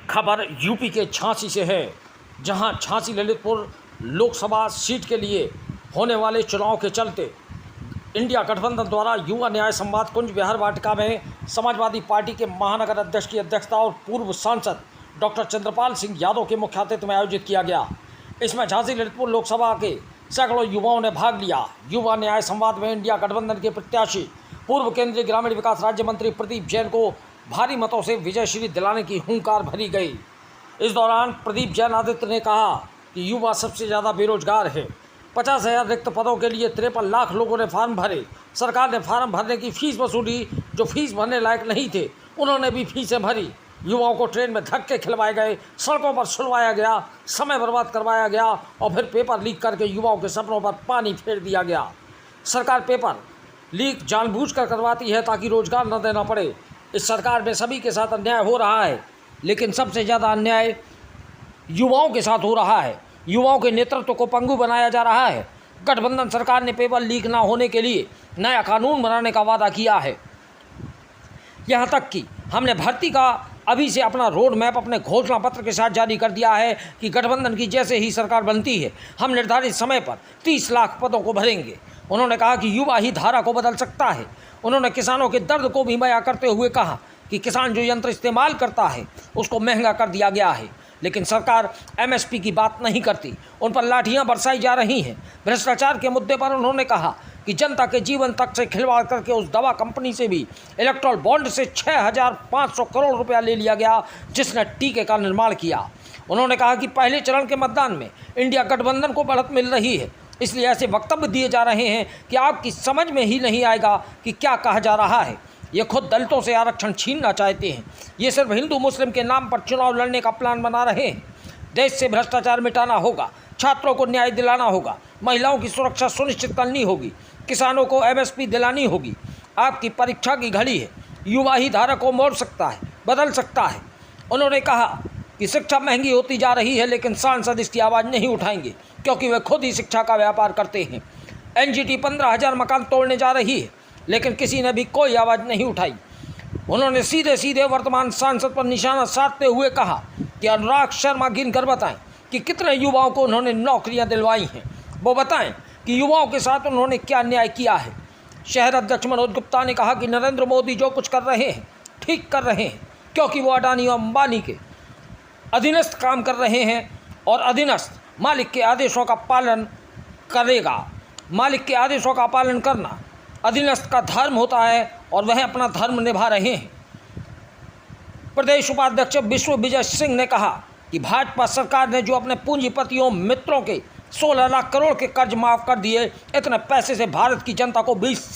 खबर यूपी के झांसी से है, जहां झांसी ललितपुर लोकसभा सीट के लिए होने वाले चुनाव के चलते इंडिया गठबंधन द्वारा युवा न्याय संवाद कुंज विहार वाटिका में समाजवादी पार्टी के महानगर अध्यक्ष की अध्यक्षता और पूर्व सांसद डॉक्टर चंद्रपाल सिंह यादव के मुख्य अतिथि में आयोजित किया गया। इसमें झांसी ललितपुर लोकसभा के सैकड़ों युवाओं ने भाग लिया। युवा न्याय संवाद में इंडिया गठबंधन के प्रत्याशी पूर्व केंद्रीय ग्रामीण विकास राज्य मंत्री प्रदीप जैन को भारी मतों से विजयश्री दिलाने की हुंकार भरी गई। इस दौरान प्रदीप जैन आदित्य ने कहा कि युवा सबसे ज़्यादा बेरोजगार है। 50,000 रिक्त पदों के लिए 53 लाख लोगों ने फार्म भरे। सरकार ने फार्म भरने की फीस वसूली, जो फीस भरने लायक नहीं थे उन्होंने भी फीसें भरी। युवाओं को ट्रेन में धक्के खिलवाए गए, सड़कों पर सुलवाया गया, समय बर्बाद करवाया गया और फिर पेपर लीक करके युवाओं के सपनों पर पानी फेर दिया गया। सरकार पेपर लीक जानबूझकर करवाती है ताकि रोजगार न देना पड़े। इस सरकार में सभी के साथ अन्याय हो रहा है, लेकिन सबसे ज़्यादा अन्याय युवाओं के साथ हो रहा है। युवाओं के नेतृत्व को पंगु बनाया जा रहा है। गठबंधन सरकार ने पेपर लीक ना होने के लिए नया कानून बनाने का वादा किया है। यहाँ तक कि हमने भर्ती का अभी से अपना रोड मैप अपने घोषणा पत्र के साथ जारी कर दिया है कि गठबंधन की जैसे ही सरकार बनती है हम निर्धारित समय पर 30 लाख पदों को भरेंगे। उन्होंने कहा कि युवा ही धारा को बदल सकता है। उन्होंने किसानों के दर्द को भी बयां करते हुए कहा कि किसान जो यंत्र इस्तेमाल करता है उसको महंगा कर दिया गया है, लेकिन सरकार एमएसपी की बात नहीं करती, उन पर लाठियां बरसाई जा रही हैं। भ्रष्टाचार के मुद्दे पर उन्होंने कहा कि जनता के जीवन तक से खिलवाड़ करके उस दवा कंपनी से भी इलेक्ट्रल बॉन्ड से 6,500 करोड़ रुपया ले लिया गया, जिसने टीके का निर्माण किया। उन्होंने कहा कि पहले चरण के मतदान में इंडिया गठबंधन को बढ़त मिल रही है, इसलिए ऐसे वक्तव्य दिए जा रहे हैं कि आपकी समझ में ही नहीं आएगा कि क्या कहा जा रहा है। ये खुद दलितों से आरक्षण छीनना चाहते हैं। ये सिर्फ हिंदू मुस्लिम के नाम पर चुनाव लड़ने का प्लान बना रहे हैं। देश से भ्रष्टाचार मिटाना होगा, छात्रों को न्याय दिलाना होगा, महिलाओं की सुरक्षा सुनिश्चित करनी होगी, किसानों को एमएसपी दिलानी होगी। आपकी परीक्षा की घड़ी है, युवा ही धारा को मोड़ सकता है, बदल सकता है। उन्होंने कहा कि शिक्षा महंगी होती जा रही है, लेकिन सांसद इसकी आवाज़ नहीं उठाएंगे क्योंकि वे खुद ही शिक्षा का व्यापार करते हैं। एनजीटी 15,000 मकान तोड़ने जा रही है, लेकिन किसी ने भी कोई आवाज़ नहीं उठाई। उन्होंने सीधे सीधे वर्तमान सांसद पर निशाना साधते हुए कहा कि अनुराग शर्मा गिनकर बताएं कि कितने युवाओं को उन्होंने नौकरियां दिलवाई हैं। वो बताएं कि युवाओं के साथ उन्होंने क्या न्याय किया है। शहर अध्यक्ष मनोज गुप्ता ने कहा कि नरेंद्र मोदी जो कुछ कर रहे हैं ठीक कर रहे हैं, क्योंकि वो अडानी और अंबानी के अधीनस्थ काम कर रहे हैं और अधीनस्थ मालिक के आदेशों का पालन करेगा। मालिक के आदेशों का पालन करना अधीनस्थ का धर्म होता है और वह अपना धर्म निभा रहे हैं। प्रदेश उपाध्यक्ष विश्व विजय सिंह ने कहा कि भाजपा सरकार ने जो अपने पूंजीपतियों मित्रों के 16 लाख करोड़ के कर्ज माफ कर दिए, इतने पैसे से भारत की जनता को 20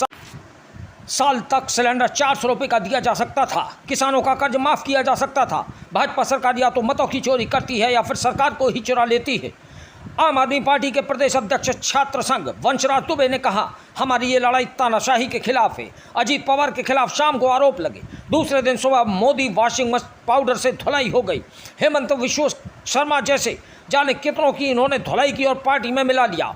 साल तक सिलेंडर 400 रुपये का दिया जा सकता था, किसानों का कर्ज माफ़ किया जा सकता था। भाजपा सरकार या तो मतों की चोरी करती है या फिर सरकार को ही चुरा लेती है। आम आदमी पार्टी के प्रदेश अध्यक्ष छात्र संघ वंशराज दुबे ने कहा, हमारी ये लड़ाई तानाशाही के खिलाफ है। अजीत पवार के खिलाफ शाम को आरोप लगे, दूसरे दिन सुबह मोदी वॉशिंग पाउडर से धुलाई हो गई। हेमंत विश्व शर्मा जैसे जाने कितनों की इन्होंने धुलाई की और पार्टी में मिला लिया।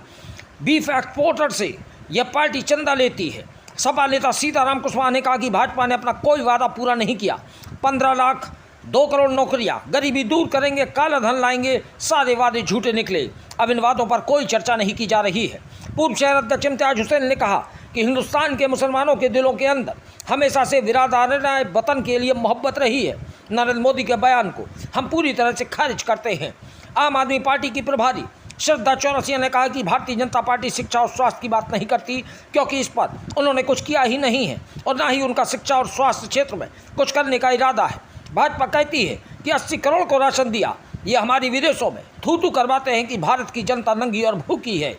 बीफ एक्सपोर्टर से यह पार्टी चंदा लेती है। सपा नेता सीताराम कुशवाहा ने कहा कि भाजपा ने अपना कोई वादा पूरा नहीं किया। 15 लाख 2 करोड़ नौकरियां, गरीबी दूर करेंगे, काला धन लाएंगे, सारे वादे झूठे निकले। अब इन वादों पर कोई चर्चा नहीं की जा रही है। पूर्व शहर अध्यक्ष इम्तियाज हुसैन ने कहा कि हिंदुस्तान के मुसलमानों के दिलों के अंदर हमेशा से बिरादराना वतन के लिए मोहब्बत रही है। नरेंद्र मोदी के बयान को हम पूरी तरह से खारिज करते हैं। आम आदमी पार्टी की प्रभारी श्रद्धा चौरसिया ने कहा कि भारतीय जनता पार्टी शिक्षा और स्वास्थ्य की बात नहीं करती, क्योंकि इस पर उन्होंने कुछ किया ही नहीं है और ना ही उनका शिक्षा और स्वास्थ्य क्षेत्र में कुछ करने का इरादा है। भाजपा कहती है कि 80 करोड़ को राशन दिया, ये हमारी विदेशों में थू करवाते हैं कि भारत की जनता नंगी और भूखी है।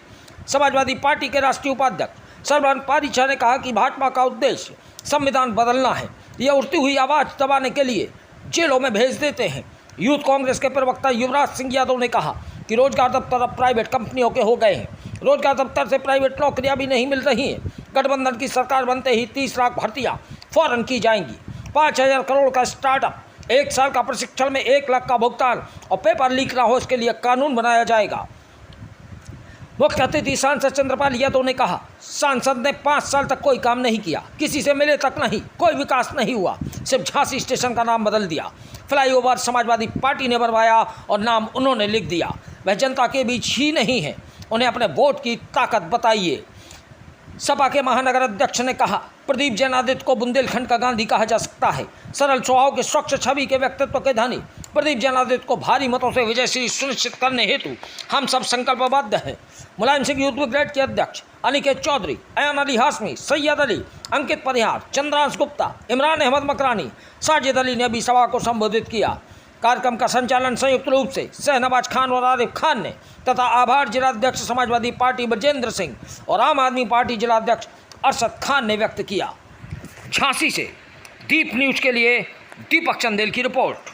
समाजवादी पार्टी के राष्ट्रीय उपाध्यक्ष सरबन पारिछा ने कहा कि भाजपा का उद्देश्य संविधान बदलना है। यह उठती हुई आवाज़ दबाने के लिए जेलों में भेज देते हैं। यूथ कांग्रेस के प्रवक्ता युवराज सिंह यादव ने कहा कि रोजगार दफ्तर अब प्राइवेट कंपनियों के हो गए हैं। रोजगार दफ्तर से प्राइवेट नौकरियां भी नहीं मिल रही हैं। गठबंधन की सरकार बनते ही 30 लाख भर्तियां फौरन की जाएंगी। 5,000 करोड़ का स्टार्टअप, 1 साल का प्रशिक्षण में 1 लाख का भुगतान और पेपर लीक ना हो, इसके लिए कानून बनाया जाएगा। मुख्य अतिथि सांसद चंद्रपाल यादव ने कहा, सांसद ने 5 साल तक कोई काम नहीं किया, किसी से मिले तक नहीं, कोई विकास नहीं हुआ, सिर्फ झांसी स्टेशन का नाम बदल दिया। फ्लाईओवर समाजवादी पार्टी ने बनवाया और नाम उन्होंने लिख दिया। वह जनता के बीच ही नहीं है, उन्हें अपने वोट की ताकत बताइए। सपा के महानगर अध्यक्ष ने कहा, प्रदीप जैनादित्य को बुंदेलखंड का गांधी कहा जा सकता है। सरल स्वभाव के स्वच्छ छवि के व्यक्तित्व के धनी प्रदीप जैनादित्य को भारी मतों से विजयश्री सुनिश्चित करने हेतु हम सब संकल्पबद्ध हैं। मुलायम सिंह यूथ ब्रिगेड के अध्यक्ष अनिकेत चौधरी, अयान अली हाशमी, सैयद अली, अंकित परिहार, चंद्रांश गुप्ता, इमरान अहमद मकरानी, साजिद अली ने भी सभा को संबोधित किया। कार्यक्रम का संचालन संयुक्त रूप से शहनवाज खान और आरिफ खान ने तथा आभार जिलाध्यक्ष समाजवादी पार्टी बजेंद्र सिंह और आम आदमी पार्टी जिलाध्यक्ष अरशद खान ने व्यक्त किया। झांसी से दीप न्यूज के लिए दीपक चंदेल की रिपोर्ट।